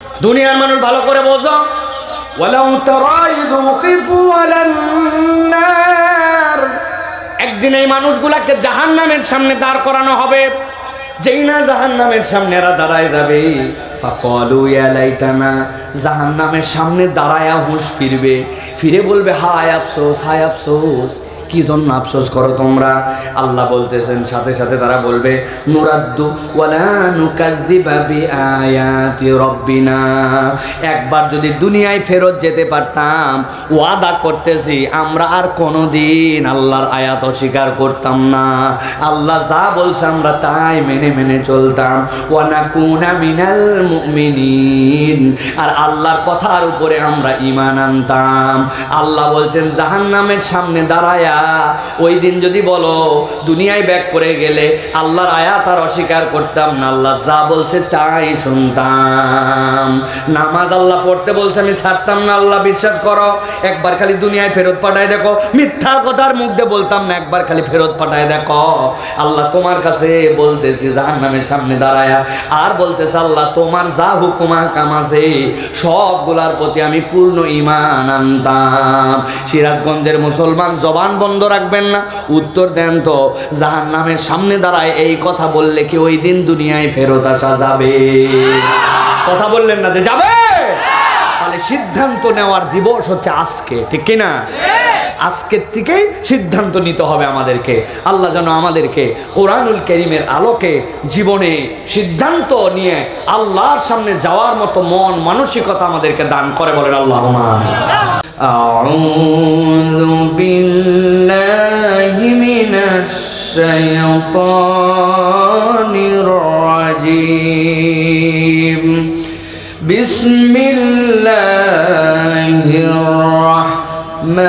দুনিয়ার মানুষ ভালো করে বোঝো, ওয়ালাউ তারা ইয উকিফু আলান নার, একদিন এই মানুষগুলাকে জাহান্নামের সামনে দাঁড় করানো হবে। যেই না জাহান্নামের সামনে এরা দাঁড়ায় যাবে, ফাকালু ইয়া লাইতানা, জাহান্নামের সামনে দাঁড়ায়া হুঁশ ফিরবে, ফিরে বলবে হায় আফসোস, হায় আফসোস, কি জন্য আফসোস করো তোমরা? আল্লাহ বলতেছেন সাথে সাথে তারা বলবে নুরাদ্দু ওয়ালা নুকাযযিবা বিআয়াতি রাব্বিনা, একবার যদি দুনিয়ায় ফেরত যেতে পারতাম, ওয়াদা করতেছি আমরা আর কোনোদিন আল্লাহর আয়াত অস্বীকার করতাম না, আল্লাহ যা বলছে আমরা তাই মেনে মেনে চলতাম, ওয়া নাকুনা মিনাল মুমিনিন, আর আল্লাহর কথার উপরে আমরা ঈমান আনতাম। আল্লাহ বলছেন জাহান্নামের সামনে দাঁড়ায়া ওই দিন যদি বলো দুনিয়ায় ব্যাক করে গেলে আল্লাহর আয়াত আর অস্বীকার করতাম না, আল্লাহ যা বলছে তাই শুনতাম। নামাজ আল্লাহ পড়তে বলছে আমি ছাড়তাম না, আল্লাহ বিশ্বাস করো, একবার খালি দুনিয়ায় ফেরত পাঠায় দেখো, মিথ্যা কথার মুখ দিয়ে বলতাম না, একবার খালি ফেরত পাঠায় দেখো। আল্লাহ তোমার কাছে বলতেছি জাহান্নামের সামনে দাঁড়ায়া, আর বলতেছে আল্লাহ তোমার যা হুকুম আহকাম আছে সবগুলার প্রতি আমি পূর্ণ ঈমান আনতাম। সিরাজগঞ্জের মুসলমান জবান বন্ধ রাখবেন না, উত্তর দেন তো, জাহান্নামের সামনে দাঁড়ায় এই কথা বললে কি ওই দিন দুনিয়ায় ফেরত আসা যাবে? কথা বললেন না যে যাবে? তাহলে সিদ্ধান্ত নেওয়ার দিবস হচ্ছে আজকে, ঠিক কিনা? আজকের থেকেই সিদ্ধান্ত নিতে হবে আমাদেরকে। আল্লাহ যেন আমাদেরকে কোরআনুল কারীমের আলোকে জীবনে সিদ্ধান্ত নিয়ে আল্লাহর সামনে যাওয়ার মতো মন মানসিকতা আমাদেরকে দান করে, বলেন আল্লাহুম্মা আমিন। আউযু বিল্লাহি মিনাশ শাইতানির রাজীম। বিসমিল্লাহির রাহমানির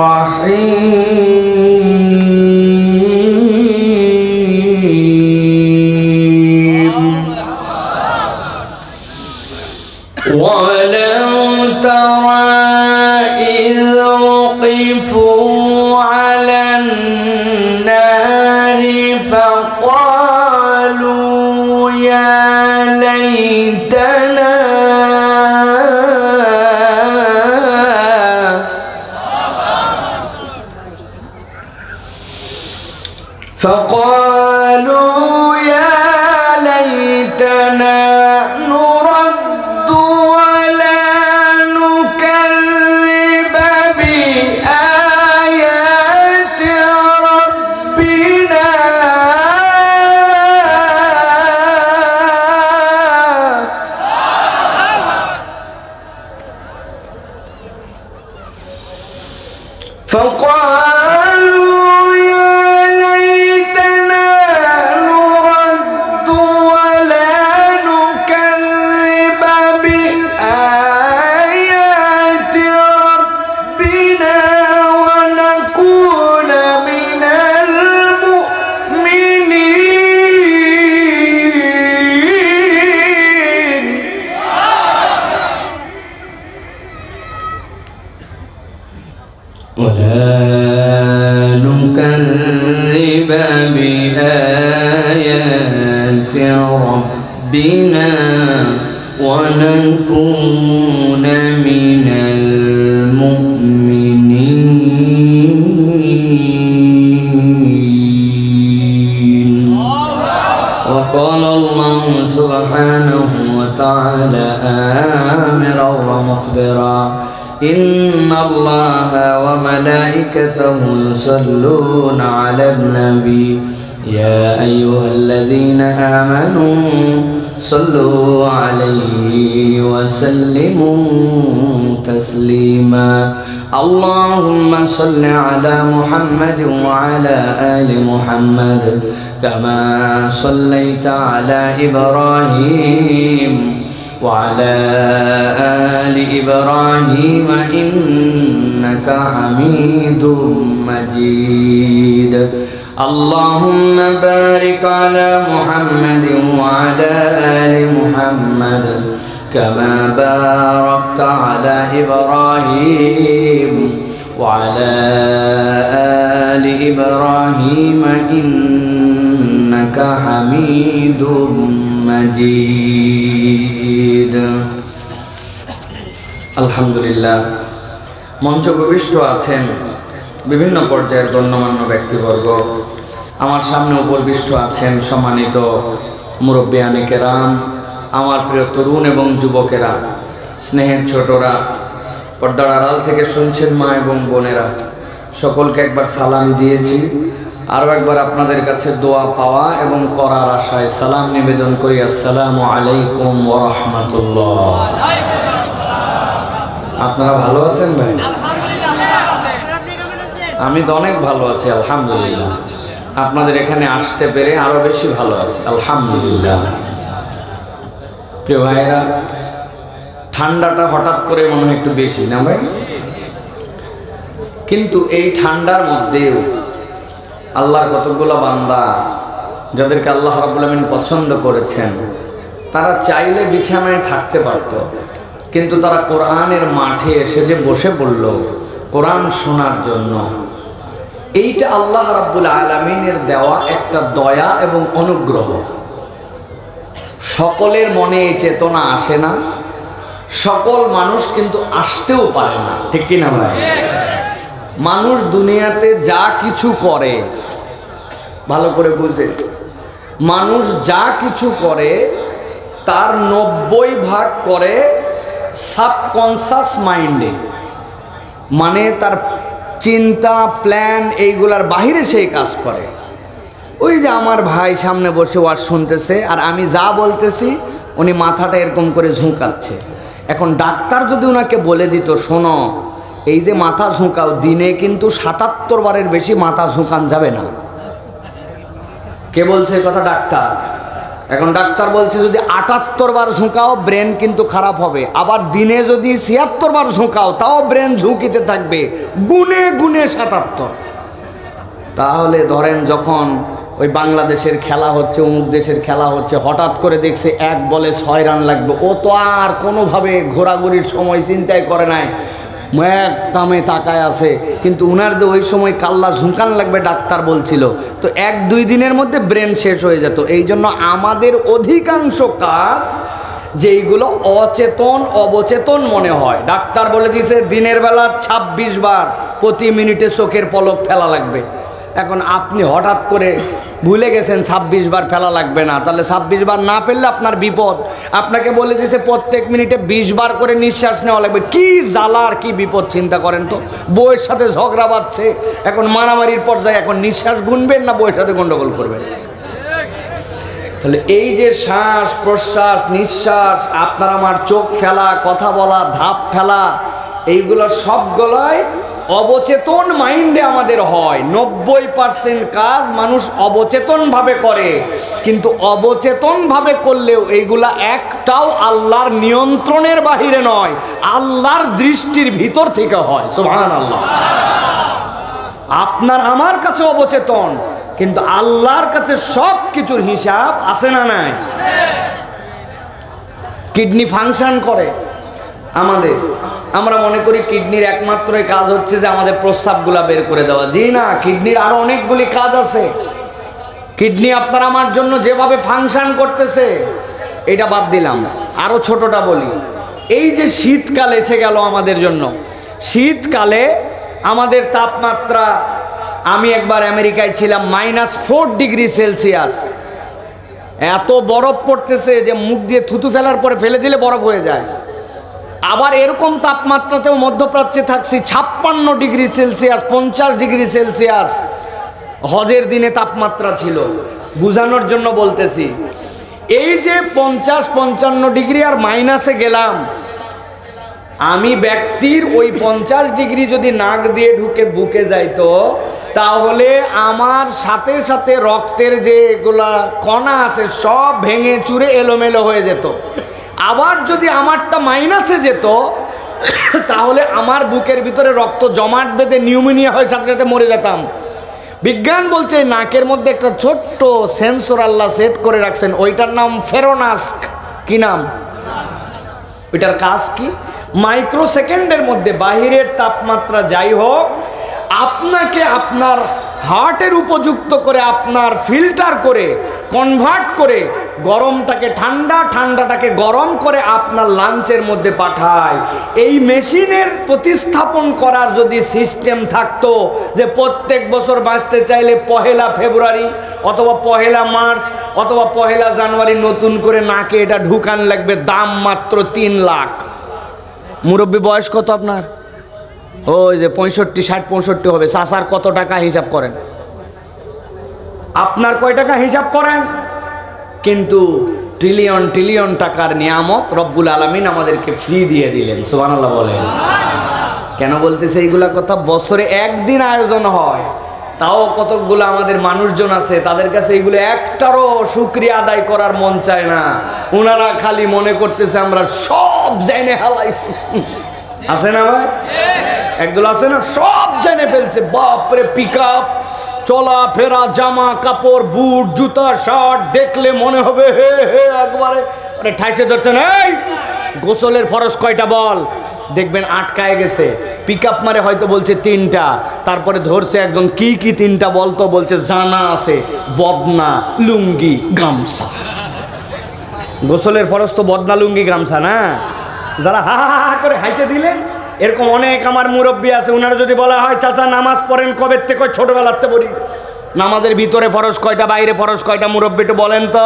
রাহিম। ওয়ালাউ তারা ইয উকিফু আলান নারি ফাকালু ইয়া লাইতানা فقالوا يا ليتنا نرد ولا نكذب بآيات ربنا ربنا ونكون من المؤمنين. وقال الله سبحانه وتعالى آمرا ومخبرا إن الله وملائكته يصلون على النبي يا أيها الذين آمنوا صلوا عليه وسلموا تسليما. اللهم صل على محمد وعلى آل محمد كما صليت على إبراهيم وعلى آل إبراهيم إنك حميد مجيد. اللهم بارك على محمد وعلى آل محمد كما باركت على إبراهيم وعلى آل إبراهيم إنك ইন্নাকা হামিদুম মাজিদ। আলহামদুলিল্লাহ। মঞ্চ উপবিষ্ট আছেন বিভিন্ন পর্যায়ের গণ্যমান্য ব্যক্তিবর্গ। আমার সামনে উপবিষ্ট আছেন সম্মানিত মুরব্বিয়ানে কেরাম, আমার প্রিয় তরুণ এবং যুবকেরা, স্নেহের ছোটরা, পর্দার আড়াল থেকে শুনছেন মা এবং বোনেরা, সকলকে একবার সালাম দিয়েছি। আরও একবার আপনাদের কাছে দোয়া পাওয়া এবং করার আশায় সালাম নিবেদন করি। আসসালামু আলাইকুম ওয়া রাহমাতুল্লাহ। আপনারা ভালো আছেন ভাই? আমি তো অনেক ভালো আছি আলহামদুলিল্লাহ। আপনাদের এখানে আসতে পেরে আরো বেশি ভালো আছি আলহামদুলিল্লাহ। প্রিয় ভাইয়েরা, ঠান্ডাটা হঠাৎ করে মনে হয় একটু বেশি না ভাই? কিন্তু এই ঠান্ডার মধ্যেও আল্লাহর কতগুলো বান্দা যাদেরকে আল্লাহ রাব্বুল আমিন পছন্দ করেছেন, তারা চাইলে বিছানায় থাকতে পারত, কিন্তু তারা কোরআনের মাঠে এসে যে বসে পড়ল কোরআন শোনার জন্য, এইটা আল্লাহ রাব্বুল আলামিনের দেওয়া একটা দয়া এবং অনুগ্রহ। সকলের মনে এই চেতনা আসে না, সকল মানুষ কিন্তু আসতেও পারে না, ঠিক কিনা ভাই? মানুষ দুনিয়াতে যা কিছু করে, ভালো করে বুঝে, মানুষ যা কিছু করে তার 90% করে সাবকনসাস মাইন্ডে, মানে তার চিন্তা প্ল্যান এইগুলার বাহিরে সেই কাজ করে। ওই যে আমার ভাই সামনে বসে ওয়াজ শুনতেছে আর আমি যা বলতেছি উনি মাথাটা এরকম করে ঝুঁকাচ্ছে। এখন ডাক্তার যদি ওনাকে বলে দিত, শোনো এই যে মাথা ঝুঁকাও, দিনে কিন্তু 77 বারের বেশি মাথা ঝুঁকান যাবে না। কে বলছে কথা? ডাক্তার। এখন ডাক্তার বলছে যদি 78 বার ঝুঁকাও ব্রেন কিন্তু খারাপ হবে, আবার দিনে যদি 76 বার ঝুঁকাও তাও ব্রেন ঝুঁকিতে থাকবে, গুনে গুনে 77। তাহলে ধরেন যখন ওই বাংলাদেশের খেলা হচ্ছে, অমুক দেশের খেলা হচ্ছে, হঠাৎ করে দেখছে 1 বলে 6 রান লাগবে, ও তো আর কোনোভাবে ঘোরাঘুরির সময় চিন্তাই করে নাই, একদমে তাকায় আছে। কিন্তু উনার যে ওই সময় কাল্লা ঝুঁকান লাগবে ডাক্তার বলছিল, তো 1-2 দিনের মধ্যে ব্রেন শেষ হয়ে যেত। এই জন্য আমাদের অধিকাংশ কাজ যেইগুলো অচেতন অবচেতন মনে হয়, ডাক্তার বলে দিয়েছে দিনের বেলা 26 বার প্রতি মিনিটে চোখের পলক ফেলা লাগবে। এখন আপনি হঠাৎ করে ভুলে গেছেন 26 বার ফেলা লাগবে না, তাহলে 26 বার না ফেললে আপনার বিপদ। আপনাকে বলে দিয়েছে প্রত্যেক মিনিটে 20 বার করে নিঃশ্বাস নেওয়া লাগবে। কি জ্বালার কি বিপদ চিন্তা করেন তো। বউয়ের সাথে ঝগড়া বাঁধছে, এখন মারামারির পর্যায়ে, এখন নিঃশ্বাস গুনবেন না বউয়ের সাথে গন্ডগোল করবেন? তাহলে এই যে শ্বাস প্রশ্বাস নিঃশ্বাস, আপনার আমার চোখ ফেলা, কথা বলা, ধাপ ফেলা, এইগুলো সবগুলোই অবচেতন মাইন্ডে আমাদের হয়। 90% কাজ মানুষ অবচেতনভাবে করে, কিন্তু অবচেতনভাবে করলেও এইগুলা একটাও আল্লাহর নিয়ন্ত্রণের বাহিরে নয়, আল্লাহর দৃষ্টির ভিতর থেকে হয়। সুবহানাল্লাহ। আপনার আমার কাছে অবচেতন, কিন্তু আল্লাহর কাছে সব কিছুর হিসাব আছে না নাই? কিডনি ফাংশন করে আমাদের, আমরা মনে করি কিডনির একমাত্রই কাজ হচ্ছে যে আমাদের প্রস্রাবগুলা বের করে দেওয়া। জি না, কিডনির আরো অনেকগুলি কাজ আছে। কিডনি আপনার আমার জন্য যেভাবে ফাংশন করতেছে, এটা বাদ দিলাম, আরো ছোটটা বলি। এই যে শীতকাল এসে গেল আমাদের জন্য, শীতকালে আমাদের তাপমাত্রা, আমি একবার আমেরিকায় ছিলাম, -4 ডিগ্রি সেলসিয়াস। এত বরফ পড়তেছে যে মুখ দিয়ে থুতু ফেলার পরে ফেলে দিলে বরফ হয়ে যায়। আবার এরকম তাপমাত্রাতেও মধ্যপ্রাচ্যে থাকছি, 56 ডিগ্রি সেলসিয়াস, 50 ডিগ্রি সেলসিয়াস হজের দিনে তাপমাত্রা ছিল। বুঝানোর জন্য বলতেছি, এই যে 50-55 ডিগ্রি আর মাইনাসে গেলাম, আমি ব্যক্তির ওই 50 ডিগ্রি যদি নাক দিয়ে ঢুকে বুকে যাইতো, তাহলে আমার সাথে সাথে রক্তের যে এগুলা কণা আছে সব ভেঙে চুরে এলোমেলো হয়ে যেত। আবার যদি আমারটা মাইনাসে যেত, তাহলে আমার বুকের ভিতরে রক্ত জমাট বেঁধে নিউমোনিয়া হয়ে সাথে সাথে মরে যেতাম। বিজ্ঞান বলছে নাকের মধ্যে একটা ছোট্ট সেন্সর আল্লাহ সেট করে রাখছেন, ওইটার নাম ফেরোনাস্ক। কি নাম ওইটার? কাজ কি? মাইক্রো সেকেন্ডের মধ্যে বাহিরের তাপমাত্রা যাই হোক, আপনাকে আপনার হার্টের উপযুক্ত করে, আপনার ফিল্টার করে কনভার্ট করে গরমটাকে ঠান্ডা, ঠান্ডাটাকে গরম করে আপনার লাঞ্চের মধ্যে পাঠায়। এই মেশিনের প্রতিস্থাপন করার যদি সিস্টেম থাকতো, যে প্রত্যেক বছর বাঁচতে চাইলে 1 ফেব্রুয়ারি অথবা 1 মার্চ অথবা 1 জানুয়ারি নতুন করে নাকে এটা ঢুকান লাগবে, দাম মাত্র 3 লাখ। মুরব্বী বয়স কত আপনার? ওই যে 65, 60, 65 হবে। চাচার কত টাকা হিসাব করেন, আপনার কয় টাকা হিসাব করেন। কিন্তু ট্রিলিয়ন ট্রিলিয়ন টাকার নিয়ামত রব্বুল আলামিন আমাদেরকে ফ্রি দিয়ে দিলেন। সুবহানাল্লাহ বলেন। কেন বলতেছে এইগুলা কথা? বছরে একদিন আয়োজন হয়, তাও কতকগুলো আমাদের মানুষজন আছে তাদের কাছে এইগুলো একটারও শুকরিয়া আদায় করার মন চায় না। ওনারা খালি মনে করতেছে আমরা সব জেনে হালাইছি। আছে না ভাই? একদল আছে না, সব জেনে ফেলছে। বাপরে, পিকআপ, চলাফেরা, জামা কাপড়, বুট, জুতা, শার্ট দেখলে মনে হবে হে হে একবারে ঠাইসে ধরছেন। এই গোসলের ফরজ কয়টা বল? দেখবেন আটকায় গেছে। পিকআপ মারে হয়তো বলছে 3টা, তারপরে ধরছে একজন, কি কি 3টা বলতো? বলছে জানা আছে, বদনা, লুঙ্গি, গামছা। গোসলের ফরজ তো বদনা, লুঙ্গি, গামছা না? যারা হা হা হা করে হাসে দিলেন, এরকম অনেক আমার মুরব্বী আছে। ওনারা যদি বলা হয় চাচা নামাজ পড়েন কবে থেকে? ছোটবেলাতে পড়ি। নামাজের ভিতরে ফরজ কয়টা, বাইরে ফরজ কয়টা? মুরব্বী একটু বলেন তো।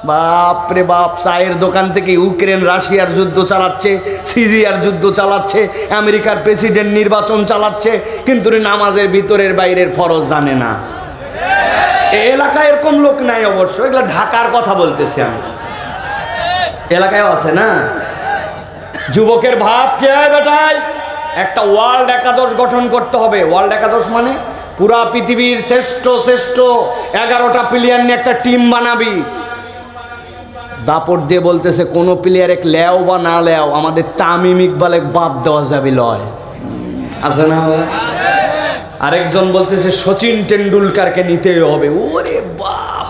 বাপরে বাপ, চায়ের দোকান থেকে ইউক্রেন রাশিয়ার যুদ্ধ চালাচ্ছে, সিরিয়ার যুদ্ধ চালাচ্ছে, আমেরিকার প্রেসিডেন্ট নির্বাচন চালাচ্ছে, কিন্তু নামাজের ভিতরের বাইরের ফরজ জানে না। এলাকায় এরকম লোক নাই অবশ্য, এগুলো ঢাকার কথা বলতেছি আমি। এলাকায়ও আছে না? যুবকের ভাব কে হয় বেটাই? একটা ওয়ার্ল্ড একাদশ গঠন করতে হবে। ওয়ার্ল্ড একাদশ মানে পুরা পৃথিবীর শ্রেষ্ঠ শ্রেষ্ঠ 11টা প্লেয়ার নিয়ে একটা টিম বানাবি। দাপট দিয়ে বলতেছে কোনো প্লেয়ার এক লেও বা না লেও, আমাদের তামিম ইকবালে বাদ দেওয়া যাবে লয়। আছে না? আরেকজন বলতেছে সচিন টেন্ডুলকারকে নিতেই হবে। ওরে বাপ,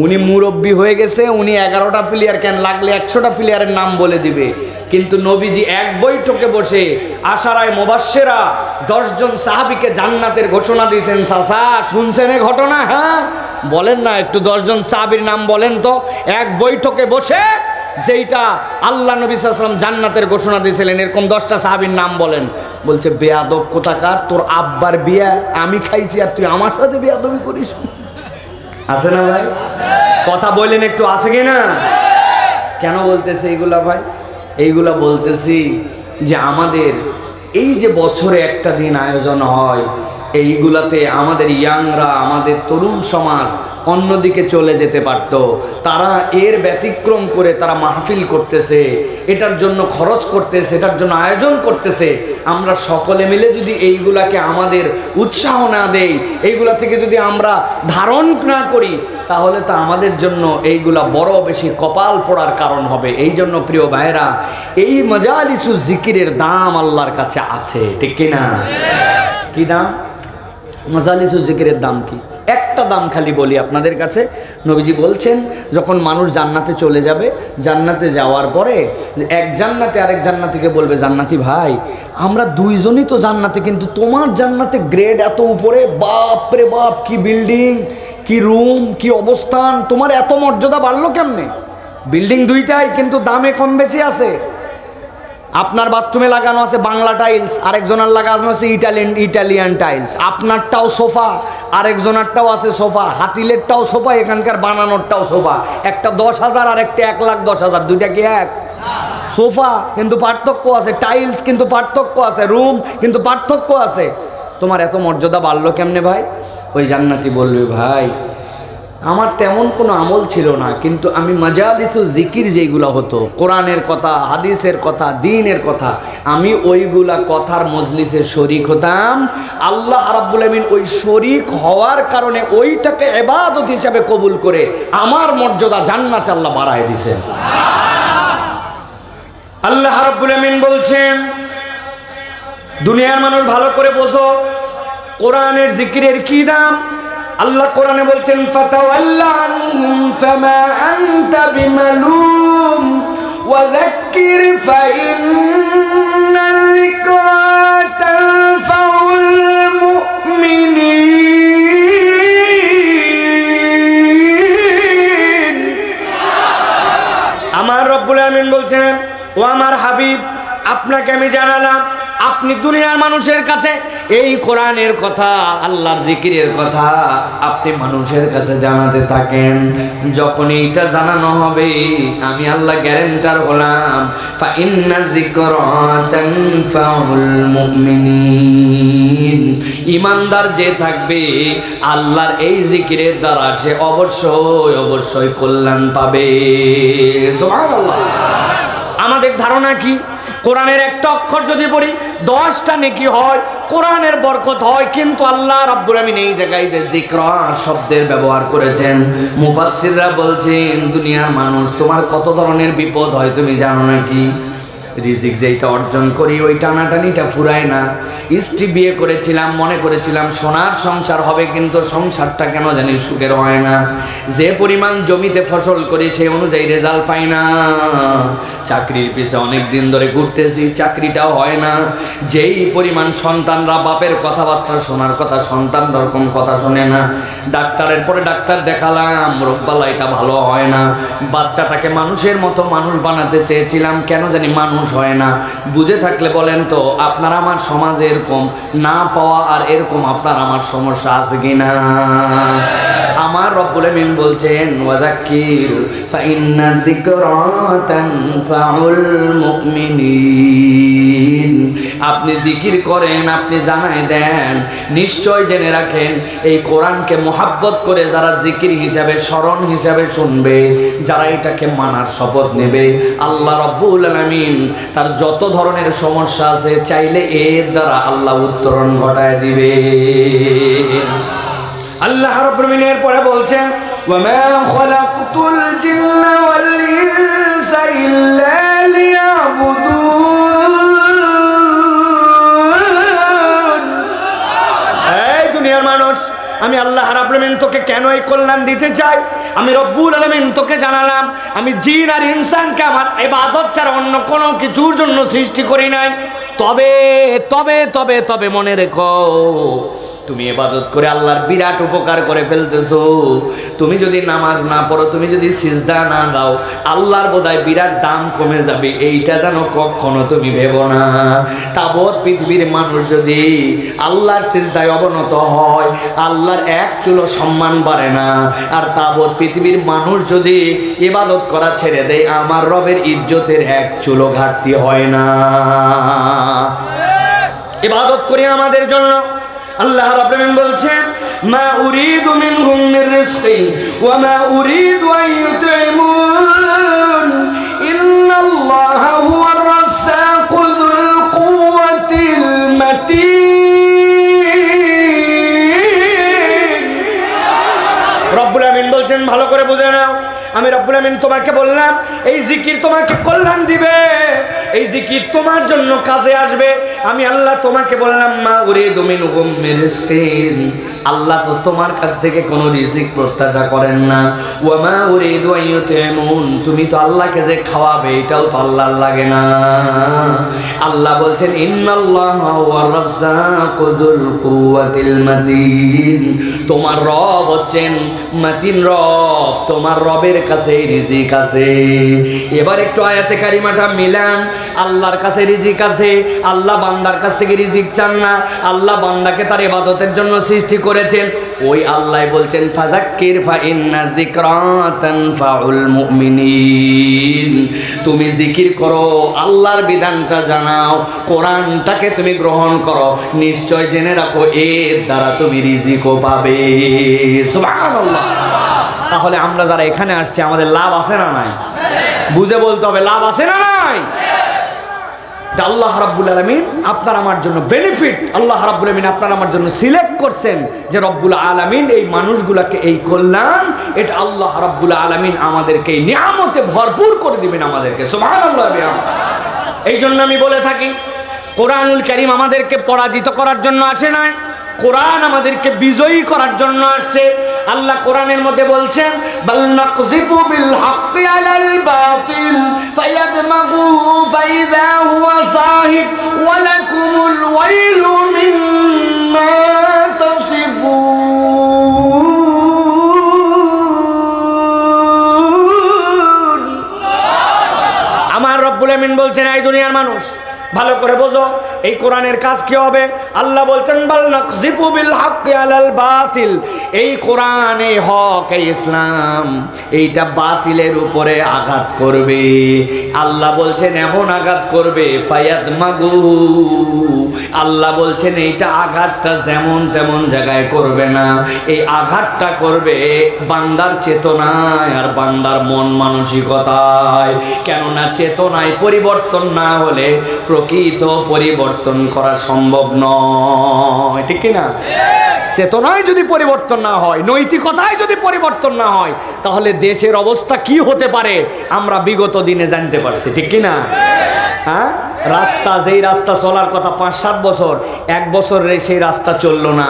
উনি মুরব্বী হয়ে গেছে, উনি 11টা প্লেয়ার কেন, লাগলে 100টা প্লেয়ারের নাম বলে দিবে। কিন্তু নবীজি এক বৈঠকে বসে আশারায় মুবাশশিরা 10 জন সাহাবীকে জান্নাতের ঘোষণা দিয়েছেন। চাচা শুনছেন এই ঘটনা? হ্যাঁ বলেন না, একটু 10 জন সাহাবীর নাম বলেন তো। এক বৈঠকে বসে যেইটা আল্লাহ নবী সাল্লাল্লাহু আলাইহি ওয়াসাল্লাম জান্নাতের ঘোষণা দিয়েছিলেন, এরকম 10টা সাহাবীর নাম বলেন। বলছে বেয়াদব কোথাকার, তোর আব্বার বিয়া আমি খাইছি আর তুই আমার সাথে বেয়াদবি করিস। আছে না ভাই? কথা বলেন একটু, আছে কি না? কেন বলতেছে এইগুলা ভাই? এইগুলা বলতেছি যে আমাদের এই যে বছরে একটা দিন আয়োজন হয়, এইগুলাতে আমাদের ইয়াংরা, আমাদের তরুণ সমাজ অন্যদিকে চলে যেতে পারত। তারা এর ব্যতিক্রম করে তারা মাহফিল করতেছে, এটার জন্য খরচ করতেছে, এটার জন্য আয়োজন করতেছে। আমরা সকলে মিলে যদি এইগুলাকে আমাদের উৎসাহ না দেই, এইগুলা থেকে যদি আমরা ধারণ না করি, তাহলে তো আমাদের জন্য এইগুলা বড় বেশি কপাল পড়ার কারণ হবে। এই জন্য প্রিয় ভাইরা, এই মাজালিসু জিকিরের দাম আল্লাহর কাছে আছে, ঠিক কিনা? কি দাম? মাজালিসু জিকিরের দাম কি? একটা দাম খালি বলি আপনাদের কাছে। নবীজি বলছেন যখন মানুষ জান্নাতে চলে যাবে, জান্নাতে যাওয়ার পরে এক জান্নাতে আরেক জান্নাতিকে বলবে, জান্নাতি ভাই আমরা দুইজনই তো জান্নাতে, কিন্তু তোমার জান্নাতে গ্রেড এত উপরে, বাপ রে বাপ, কি বিল্ডিং, কি রুম, কি অবস্থান, তোমার এত মর্যাদা বাড়লো কেমনে? বিল্ডিং দুইটাই, কিন্তু দামে কম বেশি আছে। আপনার বাথরুমে লাগানো আছে বাংলা টাইলস, আরেকজনের লাগানো আছে ইটালিয়ান টাইলস। আপনারটাও সোফা, আরেকজনেরটাও আছে সোফা, হাতিলেরটাও সোফা, এখানকার বানানোরটাও সোফা। একটা 10,000 আর একটা 1,10,000, দুইটা কি এক? সোফা, কিন্তু পার্থক্য আছে। টাইলস, কিন্তু পার্থক্য আছে। রুম, কিন্তু পার্থক্য আছে। তোমার এত মর্যাদা বাড়লো কেমনে ভাই? ওই জান্নাতি বলবে, ভাই আমার তেমন কোনো আমল ছিল না, কিন্তু আমি মাজালিসু জিকির যেইগুলো হতো, কোরআনের কথা, হাদিসের কথা, দ্বীনের কথা, আমি ওইগুলা কথার মজলিসে শরীক হতাম। আল্লাহ রাব্বুল আমিন ওই শরীক হওয়ার কারণে ওইটাকে ইবাদত হিসাবে কবুল করে আমার মর্যাদা জান্নাতে আল্লাহ বাড়ায় দিয়েছেন। আল্লাহ রাব্বুল আমিন বলছেন, দুনিয়ার মানুষ ভালো করে বোঝো কোরআনের জিকিরের কি দাম। আল্লাহ কোরআনে বলছেন, ফাতাওয়াল্লা আনহুম ফামা আনতা বিমালুম ওয়া যাক্কির ফাইন্নাল যিকরা তানফাউল মুমিনিন। আমার রব্বুল আলামিন বলছেন, ও আমার হাবিব, আপনাকে আমি জানালাম, আপনি দুনিয়ার মানুষের কাছে এই কোরআনের কথা, আল্লাহর জিকিরের কথা আপনি মানুষের কাছে জানাতে থাকেন। যখন এইটা জানানো হবে, আমি আল্লাহ গ্যারান্টার হলাম, ফা ইন্না যিকরা তানফাউল মুমিনিন, ঈমানদার যে থাকবে আল্লাহর এই জিকিরের দ্বারা সে অবশ্যই অবশ্যই কল্যাণ পাবে। সুবহানাল্লাহ। আমাদের ধারণা কি, কোরআনের একটা অক্ষর যদি পড়ি 10টা নেকি হয়, কোরআনের বরকত হয়। কিন্তু আল্লাহ রাব্বুল আমিন এই জায়গায় যে যিকরা শব্দের ব্যবহার করেছেন, মুফাসসিররা বলছেন, দুনিয়ার মানুষ, তোমার কত ধরনের বিপদ হয় তুমি জানো নাকি? রিজিক যেটা অর্জন করি ওই টানাটানিটা ফুরায় না। স্ত্রী বিয়ে করেছিলাম, মনে করেছিলাম সোনার সংসার হবে, কিন্তু সংসারটা কেন জানি সুখের হয় না। যে পরিমাণ জমিতে ফসল করি সেই অনুযায়ী রেজাল্ট পাই না। চাকরির পিছে অনেক দিন ধরে ঘুরতেছি, চাকরিটাও হয় না। যেই পরিমাণ সন্তানরা বাপের কথাবার্তা শোনার কথা, সন্তানরা ওরকম কথা শোনে না। ডাক্তারের পরে ডাক্তার দেখালাম, রোগবালা এটা ভালো হয় না। বাচ্চাটাকে মানুষের মতো মানুষ বানাতে চেয়েছিলাম, কেন জানি মানুষ হয় না। বুঝে থাকলে বলেন তো, আপনার আমার সমাজে এরকম না পাওয়া আর এরকম আপনার আমার সমস্যা আছে কিনা? আমার রব্বুল আমিন বলছেন, ওয়াযাক্কির ফাইন্না যিকরা তানফাউল মুমিনিন, আপনি জিকির করেন, আপনি জানায় দেন, নিশ্চয় জেনে রাখেন এই কোরআনকে মোহাব্বত করে যারা জিকির হিসাবে, স্মরণ হিসাবে শুনবে, যারা এটাকে মানার শপথ নেবে, আল্লাহ রব্বুল আলামিন তার যত ধরনের সমস্যা আছে চাইলে এর দ্বারা আল্লাহ উত্তরণ ঘটায় দিবে। আল্লাহ রাব্বুল আমিন এর পরে বলছেন, ওয়া মা খালাকতুল জিন্না ওয়াল ইনসা ইল্লা লিয়াবুদুন। এই দুনিয়ার মানুষ, আমি আল্লাহ রাব্বুল আমিন তোকে কেন এই কল্যাণ দিতে চাই, আমি রব্বুল আলামিন তোকে জানালাম, আমি জিন আর ইনসানকে আমার ইবাদত ছাড়া অন্য কোনো কিছুর জন্য সৃষ্টি করি নাই। তবে তবে তবে তবে মনে রেখো, তুমি ইবাদত করে আল্লাহর বিরাট উপকার করে ফেলতেছো। তুমি যদি নামাজ না পড়ো, তুমি যদি সিজদা না দাও, আল্লাহর বোধহয় বিরাট দাম কমে যাবে, এইটা যেন কখনো তুমি ভেবো না। তাবৎ পৃথিবীর মানুষ যদি আল্লাহর সিজদায় অবনত হয়, আল্লাহর এক চুলো সম্মান বাড়ে না। আর তাবৎ পৃথিবীর মানুষ যদি ইবাদত করা ছেড়ে দেয়, আমার রবের ইজ্জতের এক চুলো ঘাটতি হয় না। ইবাদত করি আমাদের জন্য। আল্লাহ রাব্বুল আলামিন বলছেন, মা উরিদু মিনহুম মির রিজকিন ওয়া মা উরিদু আন ইউতঈমুন ইন্নাল্লাহা হুয়ার রাজ্জাকু যুল কুওয়াতিল মাতিন। রব্বুল আলামিন বলছেন, ভালো করে বুঝে নাও, আমি রব্বুল আমিন তোমাকে বললাম এই জিকির তোমাকে কল্যাণ দিবে, এই জিকির তোমার জন্য কাজে আসবে। আমি আল্লাহ তোমাকে বললাম, মা উরিদু মিনহুম মির রিজকিন, আল্লাহ তো তোমার কাছ থেকে কোনো রিজিক প্রত্যাশা করেন না। ওয়া মা উরিদু আন ইউতঈমুন, তুমি তো আল্লাহকে যে খাওয়াবে এটাও তো আল্লাহর লাগে না। আল্লাহ বলছেন, ইন্নাল্লাহা হুয়ার রাজ্জাকু যুল কুওয়াতিল মাতিন, তোমার রব হচ্ছেন মাতিন রব, তোমার রবের কাছে রিজিক আছে। এবার একটু আয়াতে কারিমাটা মিলান, আল্লাহর কাছে রিজিক আছে, আল্লাহ বান্দার কাছ থেকে রিজিক চান না। আল্লাহ বান্দাকে তার ইবাদতের জন্য সৃষ্টি করেছেন। ওই আল্লাহ বলছেন, ফাযাক্কির ফাইন্না যিকরা তানফাউল মুমিনিন, তুমি জিকির করো, আল্লাহর বিধানটা জানাও, কোরআনটাকে তুমি গ্রহণ করো, নিশ্চয় জেনে রাখো এর দ্বারা তুমি রিজিকও পাবে। সুবহানাল্লাহ। তাহলে আমরা যারা এখানে আসছি আমাদের লাভ আছে না নাই? বুঝে বলতে হবে, লাভ আছে না নাই? আল্লাহ রাব্বুল আলামিন আপনার আমার জন্য বেনিফিট, আল্লাহ রাব্বুল আলামিন আপনার আমার জন্য সিলেক্ট করছেন যে রব্বুল আলামিন এই মানুষগুলোকে এই কল্যাণ, এটা আল্লাহ রাব্বুল আলামিন আমাদেরকে এই নিয়ামতে ভরপুর করে দিবেন আমাদেরকে। সুবহানাল্লাহ। এই জন্য আমি বলে থাকি, কোরআনুল কারীম আমাদেরকে পরাজিত করার জন্য আসে নাই, কোরআন আমাদেরকে বিজয়ী করার জন্য আসছে। আল্লাহ কোরআনের মধ্যে বলছেন, বাল নাকযিবু বিল হাক্কি আলাল বাতিল ফায়াদমাগুহু ফাইযা হুয়া সাহিক ওয়া লাকুমুল ওয়াইলু মিম্মা তাসিফুন। রাব্বুল আমিন বলছেন, এই দুনিয়ার মানুষ ভালো করে বোঝো, এই কোরআনের কাজ কি হবে? আল্লাহ বলছেন, বাল নাকযিফু বিল হাক্কি আলাল বাতিল। এই কোরআন, এই হক, এই ইসলাম, এইটা বাতিলের উপরে আঘাত করবে। আল্লাহ বলছেন এমন আঘাত করবে, ফায়াদমাগু। আল্লাহ বলছেন এইটা আঘাতটা যেমন তেমন জায়গায় করবে না, এই আঘাতটা করবে বান্দার চেতনায় আর বান্দার মন মানসিকতায়। কেননা চেতনায় পরিবর্তন না হলে প্রকৃত পরিবর্তন করা সম্ভব নয়, ঠিক কিনা? চেতনায় যদি পরিবর্তন না হয়, নৈতিকতায় যদি পরিবর্তন না হয়, তাহলে দেশের অবস্থা কি হতে পারে আমরা বিগত দিনে জানতে পারছি, ঠিক কিনা? হ্যাঁ, রাস্তা, যেই রাস্তা চলার কথা 5-7 বছর, 1 বছর সেই রাস্তা চললো না।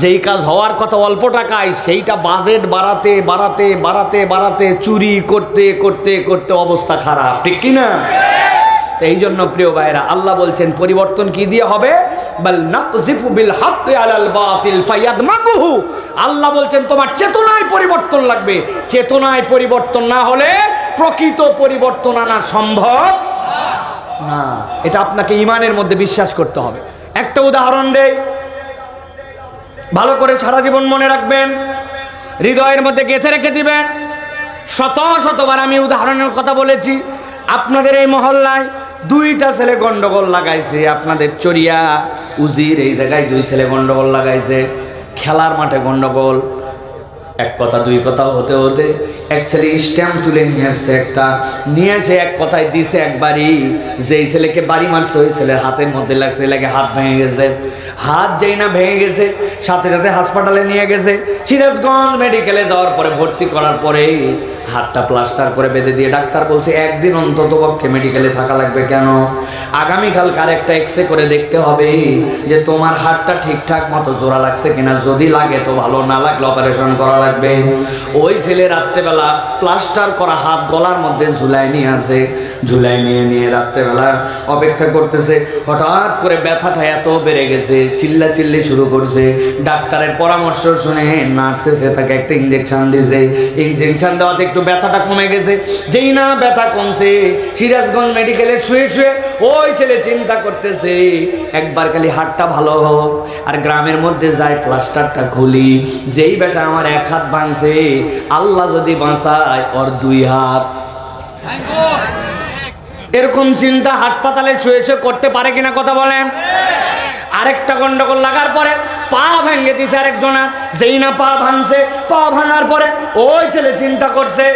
যেই কাজ হওয়ার কথা অল্প টাকায়, সেইটা বাজেট বাড়াতে বাড়াতে বাড়াতে বাড়াতে চুরি করতে করতে করতে অবস্থা খারাপ, ঠিক কিনা? এই জন্য প্রিয় ভাইরা, আল্লাহ বলছেন পরিবর্তন কি দিয়ে হবে? বাল নাকযিফু বিল হাক্কি আলাল বাতিল ফায়াদমাগুহু। আল্লাহ বলছেন তোমার চেতনায় পরিবর্তন লাগবে। চেতনায় পরিবর্তন না হলে প্রকৃত পরিবর্তন আনা সম্ভব না। এটা আপনাকে ঈমানের মধ্যে বিশ্বাস করতে হবে। একটা উদাহরণ দেই, ভালো করে সারা জীবন মনে রাখবেন, হৃদয়ের মধ্যে গেঁথে রেখে দিবেন। শত শতবার আমি উদাহরণের কথা বলেছি। আপনাদের এই মহল্লায় 2টা ছেলে গন্ডগোল লাগাইছে। আপনাদের চরিয়া উজির এই জায়গায় 2 ছেলে গন্ডগোল লাগাইছে, খেলার মাঠে গন্ডগোল। এক কথা 2 কথা হতে হতে এক ছেলে স্ট্যাম্প তুলে নিয়ে আসছে, একটা নিয়ে এসে এক কথায় দিছে একবারই। যেই ছেলেকে বাড়ি মারছে ওই ছেলের হাতের মধ্যে লাগছে, লাগে হাত ভেঙে গেছে। হাত যেই না ভেঙে গেছে, সাথে সাথে হাসপাতালে নিয়ে গেছে। সিরাজগঞ্জ মেডিকেলে যাওয়ার পরে ভর্তি করার পরে হাতটা প্লাস্টার করে বেঁধে দিয়ে ডাক্তার বলছে 1 দিন অন্তত পক্ষে মেডিকেলে থাকা লাগবে। কেন? আগামীকাল আরেকটা এক্সরে করে দেখতে হবে যে তোমার হাতটা ঠিকঠাক মতো জোড়া লাগছে কিনা। যদি লাগে তো ভালো, না লাগলে অপারেশন করা লাগবে। ওই ছেলে রাত্রেবেলা প্লাস্টার করা হাত গলার মধ্যে ঝুলাই নিয়ে আছে, ঝুলাই নিয়ে রাত্রেবেলা অপেক্ষা করতেছে। হঠাৎ করে ব্যথাটা এত বেড়ে গেছে, চিল্লাচিল্লি শুরু করছে। ডাক্তারের পরামর্শ শুনে নার্স এসে তাকে একটা ইঞ্জেকশন দিয়েছে। ইঞ্জেকশন দেওয়াতে একটু ব্যথাটা কমে গেছে। যেই না ব্যথা কমছে, সিরাজগঞ্জ মেডিকেলে শুয়ে শুয়ে ওই ছেলে চিন্তা করতেছে একবার খালি হাতটা ভালো হোক, আর গ্রামের মধ্যে যাই প্লাস্টারটা খুলি। যেই বেটা আমার 1 হাত ভাঙছে, আল্লাহ যদি বাঁচায় ওর 2 হাত। এরকম চিন্তা হাসপাতালে শুয়ে শুয়ে করতে পারে কিনা কথা বলেন? আরেকটা গন্ডগোল লাগার পরে পা ভেঙে দিছে আরেকজনের। যেই না পা ভাঙছে, পা ভাঙার পরে ওই ছেলে চিন্তা করছে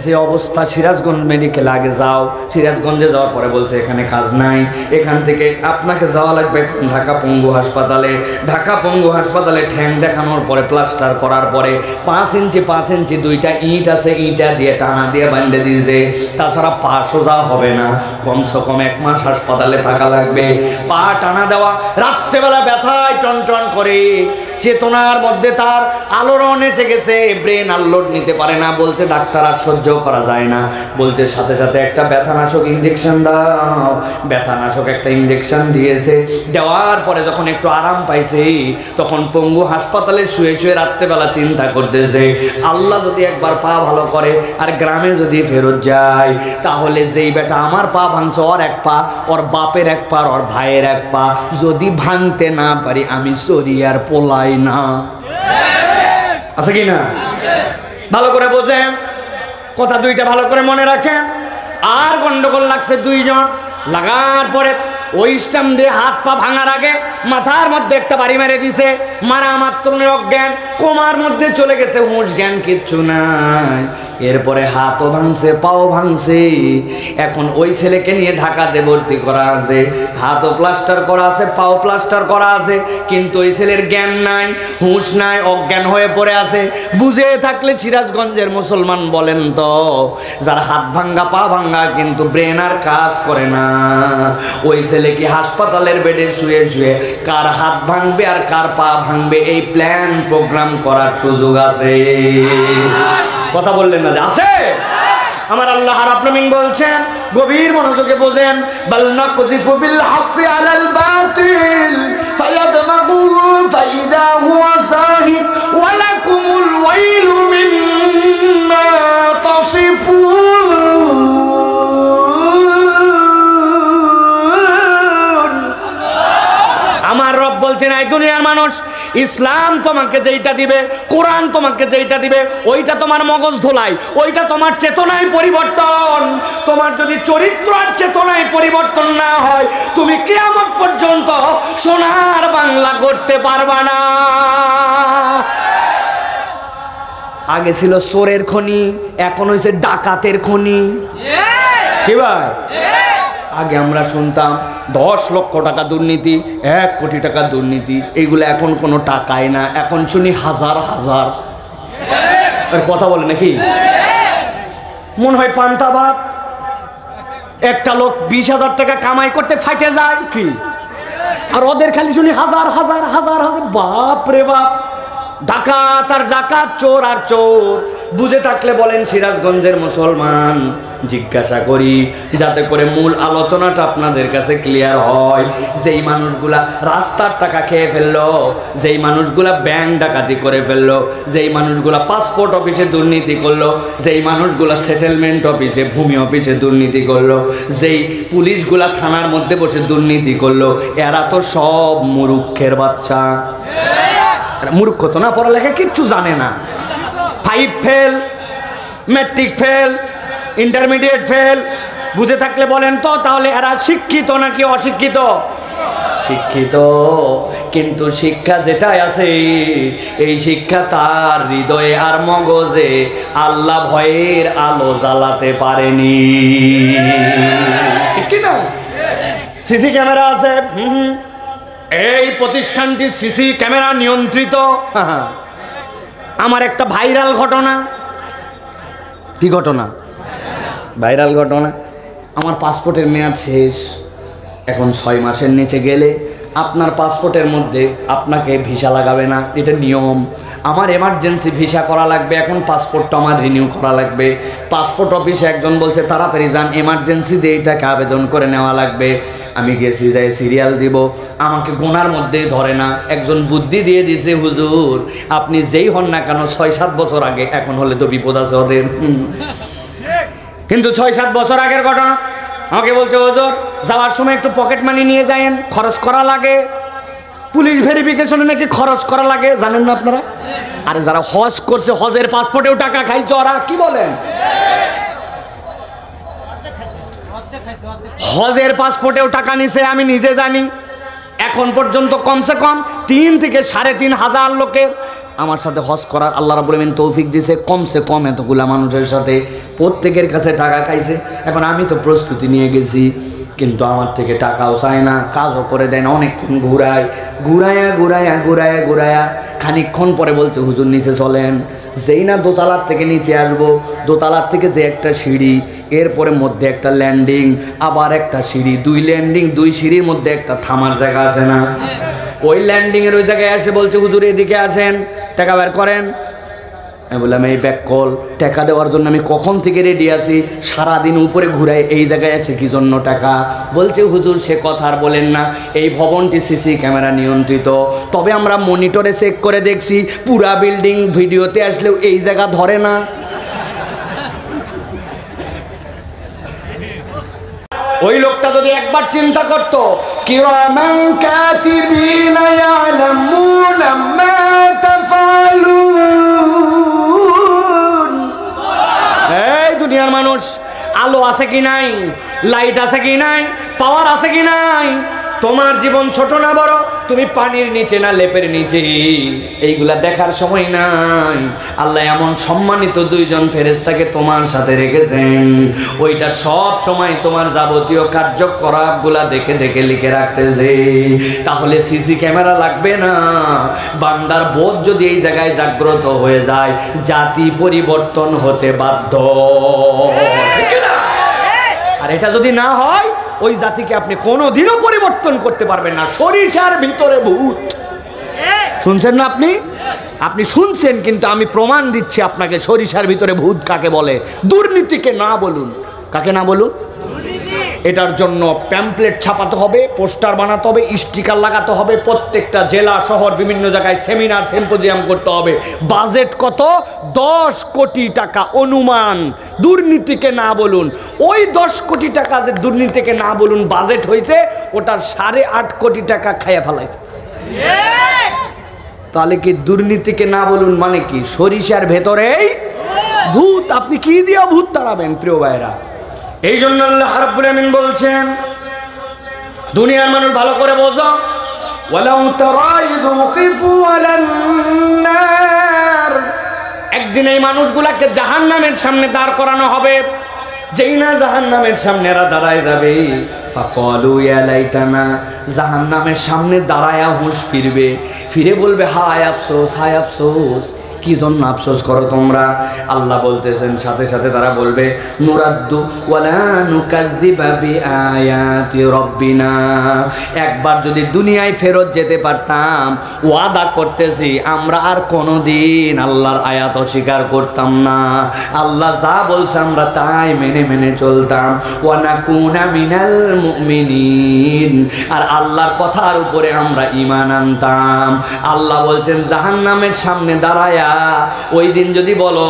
যে অবস্থা, সিরাজগঞ্জ মেডিকেল আগে যাও। সিরাজগঞ্জে যাওয়ার পরে বলছে এখানে কাজ নাই, এখান থেকে আপনাকে যাওয়া লাগবে ঢাকা পঙ্গু হাসপাতালে। ঢাকা পঙ্গু হাসপাতালে ঠ্যাং দেখানোর পরে প্লাস্টার করার পরে 5 ইঞ্চি 5 ইঞ্চি 2টা ইট আছে, ইটা দিয়ে টানা দিয়ে বাঁধে দিয়েছে। তাছাড়া পা সোজা হবে না, কমসে কম 1 মাস হাসপাতালে থাকা লাগবে। পা টানা দেওয়া, রাত্রেবেলা ব্যথায় টনটন করে, চেতনার মধ্যে তার আলোড়ন এসে গেছে, ব্রেন আর লোড নিতে পারে না। বলছে ডাক্তার আর সহ্য করা যায় না। বলছে সাথে সাথে একটা ব্যথানাশক ইঞ্জেকশন দাও। ব্যথানাশক একটা ইঞ্জেকশন দিয়েছে। দেওয়ার পরে যখন একটু আরাম পাইছে, তখন পঙ্গু হাসপাতালে শুয়ে শুয়ে রাত্রেবেলা চিন্তা করতেছে, আল্লাহ যদি একবার পা ভালো করে আর গ্রামে যদি ফেরত যায়, তাহলে যেই বেটা আমার পা ভাঙছে, ওর 1 পা, ওর বাপের 1 পা, ওর ভাইয়ের 1 পা যদি ভাঙতে না পারি, আমি চরিয়ার পোলাই না। আছে কি না? ভালো করে বোঝেন কথা, 2টা ভালো করে মনে রাখেন। আর গন্ডগোল লাগছে 2 জন। লাগার পরে ওই স্টাম্প দিয়ে হাত পা ভাঙার আগে মাথার মধ্যে একটা বাড়ি মেরে দিছে। মারা মাত্র অজ্ঞান, কোমার মধ্যে চলে গেছে, হুঁশ জ্ঞান কিচ্ছু নাই। এরপরে হাতও ভাঙছে, পাও ভাঙছে। এখন ওই ছেলেকে নিয়ে ঢাকাতে ভর্তি করা আছে, হাতও প্লাস্টার করা আছে, পাও প্লাস্টার করা আছে, কিন্তু ওই ছেলের জ্ঞান নাই, হুঁশ নাই, অজ্ঞান হয়ে পড়ে আছে। বুঝে থাকলে সিরাজগঞ্জের মুসলমান বলেন তো, যার হাত ভাঙ্গা পা ভাঙ্গা কিন্তু ব্রেন আর কাজ করে না, ওই ছেলে কি হাসপাতালের বেডে শুয়ে শুয়ে কার হাত ভাঙবে আর কার পা ভাঙবে এই প্ল্যান প্রোগ্রাম করার সুযোগ আছে? কথা বললেন না যে আছে? আমার আল্লাহ রাব্বুল আমিন বলছেন, গভীর মনোযোগে বোঝেন, বাল নাকযিফু বিল হাক্কি আলাল বাতিল ফায়াদমাগুহু ফাইদা হুয়া সাহিক ওয়া লাকুমুল ওয়াইলু মিম্মা তাসিফুন। দুনিয়ার মানুষ, ইসলাম তোমাকে যেইটা দিবে, কোরআন তোমাকে যেইটা দিবে, ওইটা তোমার মগজ ধোলাই, ওইটা তোমার চেতনায় পরিবর্তন। তোমার যদি চরিত্র আর চেতনায় পরিবর্তন না হয়, তুমি কিয়ামত পর্যন্ত সোনার বাংলা করতে পারবা না। আগে ছিল চোরের খনি, এখন হয়েছে ডাকাতের খনি। কি ভাই? আগে আমরা শুনতাম 10 লক্ষ টাকা দুর্নীতি, 1 কোটি টাকা দুর্নীতি, এইগুলো এখন কোনো টাকাই না, এখন শুনি হাজার হাজার। কথা বলে নাকি? মনে হয় পান্তা ভাত। একটা লোক 20,000 টাকা কামাই করতে ফাইটে যায় কি, আর ওদের খালি শুনি হাজার হাজার হাজার হাজার। বাপ রে বাপ, ডাকাত আর ডাকাত, চোর আর চোর। বুঝে থাকলে বলেন সিরাজগঞ্জের মুসলমান, জিজ্ঞাসা করি যাতে করে মূল আলোচনাটা আপনাদের কাছে ক্লিয়ার হয়। যেই মানুষগুলা রাস্তার টাকা খেয়ে ফেললো, যেই মানুষগুলা ব্যাংক ডাকাতি করে ফেললো, যেই মানুষগুলা পাসপোর্ট অফিসে দুর্নীতি করলো, যেই মানুষগুলা সেটেলমেন্ট অফিসে, ভূমি অফিসে দুর্নীতি করলো, যেই পুলিশগুলা থানার মধ্যে বসে দুর্নীতি করলো, এরা তো সব মূর্খের বাচ্চা। মূর্খ তো না, পড়ালেখা কিচ্ছু জানে না। 5 fail, matric fail, intermediate fail. বুঝে থাকলে বলেন তো, তাহলে এরা শিক্ষিত নাকি অশিক্ষিত? শিক্ষিত, কিন্তু শিক্ষা যেটাই আছে, এই শিক্ষা তার হৃদয়ে আর মগজে আল্লাহ ভয়ের আলো জ্বালাতে পারেনি। ঠিক না? সিসি ক্যামেরা আছে, এই প্রতিষ্ঠানটি সিসি ক্যামেরা নিয়ন্ত্রিত। আমার একটা ভাইরাল ঘটনা। কি ঘটনা? ভাইরাল ঘটনা। আমার পাসপোর্টের মেয়াদ শেষ, এখন 6 মাসের নিচে গেলে আপনার পাসপোর্টের মধ্যে আপনাকে ভিসা লাগাবে না, এটা নিয়ম। আমার এমার্জেন্সি ভিসা করা লাগবে, এখন পাসপোর্টটা আমার রিনিউ করা লাগবে। পাসপোর্ট অফিসে একজন বলছে তাড়াতাড়ি যান, এমার্জেন্সি দিয়ে এটাকে আবেদন করে নেওয়া লাগবে। আমি গেছি, যাই সিরিয়াল দিব, আমাকে গোনার মধ্যেই ধরে না। একজন বুদ্ধি দিয়ে দিয়েছে, হুজুর আপনি যেই হন না কেন 6-7 বছর আগে, এখন হলে তো বিপদ আছে ওদের। কিন্তু 6-7 বছর আগের ঘটনা। আমাকে বলছে, হুজুর যাওয়ার সময় একটু পকেট মানি নিয়ে যায়েন, খরচ করা লাগে। পুলিশ ভেরিফিকেশনে নাকি খরচ করা লাগে, জানেন না আপনারা? আরে যারা হজ করছে, হজের পাসপোর্টেও টাকা খাইছে ওরা। কি বলেন? হজের পাসপোর্টেও টাকা নিছে, আমি নিজে জানি। এখন পর্যন্ত কমসে কম 3 থেকে 3,500 লোকের আমার সাথে হজ করার আল্লাহ রাব্বুল আমিন তৌফিক দিয়েছে। কমসে কম এতগুলা মানুষের সাথে প্রত্যেকের কাছে টাকা খাইছে। এখন আমি তো প্রস্তুতি নিয়ে গেছি, কিন্তু আমার থেকে টাকাও চায় না, কাজও করে দেয় না। অনেকক্ষণ ঘুরায়া খানিকক্ষণ পরে বলছে, হুজুর নিচে চলেন। যেই না দোতলার থেকে নিচে আসবো, দোতলার থেকে যে একটা সিঁড়ি, এরপরে মধ্যে একটা ল্যান্ডিং, আবার একটা সিঁড়ি, 2 ল্যান্ডিং 2 সিঁড়ির মধ্যে একটা থামার জায়গা আছে না? ওই ল্যান্ডিংয়ের ওই জায়গায় এসে বলছে, হুজুর এদিকে আসেন, টাকা বের করেন। আমি বললাম, এই ব্যাক কল, টাকা দেওয়ার জন্য আমি কখন থেকে রেডি আছি, সারাদিন উপরে ঘুরাই, এই জায়গায় আছে কি জন্য টাকা? বলছে, হুজুর সে কথা আর বলেন না, এই ভবনটি সিসি ক্যামেরা নিয়ন্ত্রিত, তবে আমরা মনিটরে চেক করে দেখছি, পুরা বিল্ডিং ভিডিওতে আসলেও এই জায়গা ধরে না। ওই লোকটা যদি একবার চিন্তা করত, কিরামান কাতিবিনা ইয়ালামুনা মা তাফআলুন। এই দুনিয়ার মানুষ, আলো আছে কি নাই, লাইট আছে কি নাই, পাওয়ার আছে কি নাই, তোমার জীবন ছোট না বড়, তুমি পানির নিচে না লেপের নিচে, এইগুলা দেখার সময় নাই। আল্লাহ এমন সম্মানিত 2 জন ফেরেশতাকে তোমার সাথে রেখেছেন, ওইটা সব সময় তোমার যাবতীয় কার্যকলাপগুলা দেখে দেখে লিখে রাখতেছে। তাহলে সিসি ক্যামেরা লাগবে না। বান্দার বোধ যদি এই জায়গায় জাগ্রত হয়ে যায়, জাতি পরিবর্তন হতে বাধ্য। ঠিক না? আর এটা যদি না হয়, ওই জাতিকে আপনি কোনোদিনও পরিবর্তন করতে পারবেন না। সরিষার ভিতরে ভূত, শুনছেন না আপনি? আপনি শুনছেন, কিন্তু আমি প্রমাণ দিচ্ছি আপনাকে সরিষার ভিতরে ভূত কাকে বলে। দুর্নীতিকে না বলুন। কাকে না বলুন? এটার জন্য প্যাম্পলেট ছাপাতে হবে, পোস্টার বানাতে হবে, স্টিকার লাগাতে হবে, প্রত্যেকটা জেলা শহর বিভিন্ন জায়গায় সেমিনার সিম্পোজিয়াম করতে হবে। বাজেট কত? 10 কোটি টাকা অনুমান। দুর্নীতিকে না বলুন। ওই 10 কোটি টাকা যে দুর্নীতিকে না বলুন বাজেট হয়েছে, ওটার 8.5 কোটি টাকা খাইয়া ফেলাইছে। তাহলে কি দুর্নীতিকে না বলুন মানে কি? সরিষার ভেতরেই ভূত, আপনি কি দিয়ে ভূত তাড়াবেন প্রিয় ভাইরা? এই জন্য আল্লাহ রাব্বুল আমিন বলছেন, দুনিয়ার মানুষ ভালো করে বোঝো, ওয়ালাউ তারা ইয উকিফু আলান নার, একদিন এই মানুষগুলাকে জাহান্নামের সামনে দাঁড় করানো হবে। যেই না জাহান্নামের সামনে এরা দাঁড়ায় যাবে, ফাকালু ইয়া লাইতানা, জাহান্নামের সামনে দাঁড়ায়া হুঁশ ফিরবে, ফিরে বলবে হায় আফসোস, হায় আফসোস, কি জন্য আফসোস করো তোমরা? আল্লাহ বলতেছেন সাথে সাথে তারা বলবে নুরাদ্দু ওয়ালা নুকাযযিবা বিআয়াতি রাব্বিনা, একবার যদি দুনিয়ায় ফেরত যেতে পারতাম, ওয়াদা করতেছি আমরা আর কোনোদিন আল্লাহর আয়াত অস্বীকার করতাম না, আল্লাহ যা বলছে আমরা তাই মেনে মেনে চলতাম, ওয়া নাকুনা মিনাল মুমিনিন, আর আল্লাহর কথার উপরে আমরা ঈমান আনতাম। আল্লাহ বলছেন জাহান্নামের সামনে দাঁড়ায়া ওই দিন যদি বলো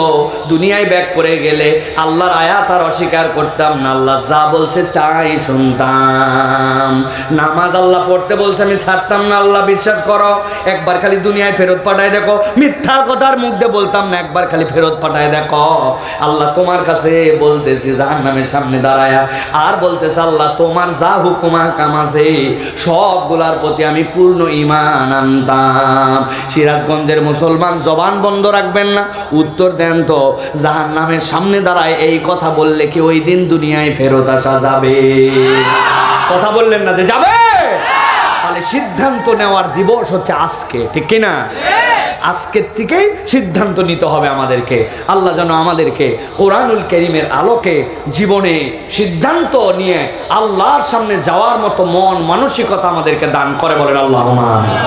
দুনিয়ায় ব্যাক করে গেলে আল্লাহর আয়াত আর অস্বীকার করতাম না, আল্লাহ যা বলছে তাই শুনতাম। নামাজ আল্লাহ পড়তে বলছে আমি ছাড়তাম না, আল্লাহ বিশ্বাস করো, একবার খালি দুনিয়ায় ফেরত পাঠায় দেখো, মিথ্যা কথার মুখ দিয়ে বলতাম না, একবার খালি ফেরত পাঠায় দেখো। আল্লাহ তোমার কাছে বলতেছি জাহান্নামের সামনে দাঁড়ায়া, আর বলতেছে আল্লাহ তোমার যা হুকুমা কাম আছে সবগুলার প্রতি আমি পূর্ণ ঈমান আনতাম। সিরাজগঞ্জের মুসলমান জবান বন্ধ রাখবেন না, উত্তর দেন তো, জাহান্নামের সামনে দাঁড়ায় এই কথা বললে কি ওই দিন দুনিয়ায় ফেরত আসা যাবে? কথা বললেন না যে যাবে? তাহলে সিদ্ধান্ত নেওয়ার দিবস হচ্ছে আজকে, ঠিক কিনা? আজকের থেকেই সিদ্ধান্ত নিতে হবে আমাদেরকে। আল্লাহ যেন আমাদেরকে কোরআনুল কারীমের আলোকে জীবনে সিদ্ধান্ত নিয়ে আল্লাহর সামনে যাওয়ার মতো মন মানসিকতা আমাদেরকে দান করে, বলেন আল্লাহুম্মা আমিন।